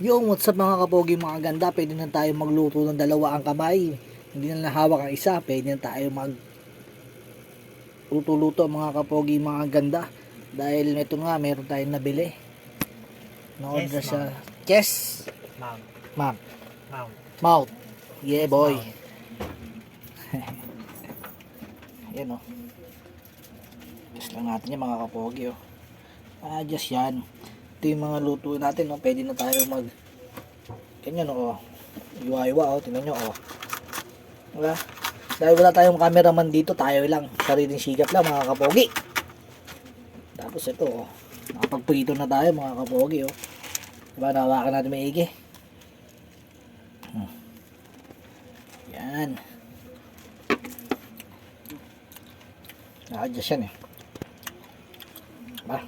Yung what's up mga kapogi mga ganda, pwede na tayo magluto ng dalawa ang kamay. Hindi na nahawak ang isa, pwede na tayo magluto-luto mga kapogi mga ganda. Dahil ito nga, meron tayong nabili. Na-order Yes, sa ma'am. Chess Mount. Mount. Mount. Mount. Yeah boy. Mount. Yan o. Just lang natin yung mga kapogi o. Just yan. Ito yung mga luto natin o. Pwede na tayo ganyan o. Iwa-iwa o. Tingnan nyo o. Diba? Dahil wala tayong cameraman dito, tayo lang. Sariling sikap lang mga kapogi. Tapos ito o. Nakapagprito na tayo mga kapogi o. Diba? Nahawakan natin maigi. Yan. Nakadya yan eh. Diba?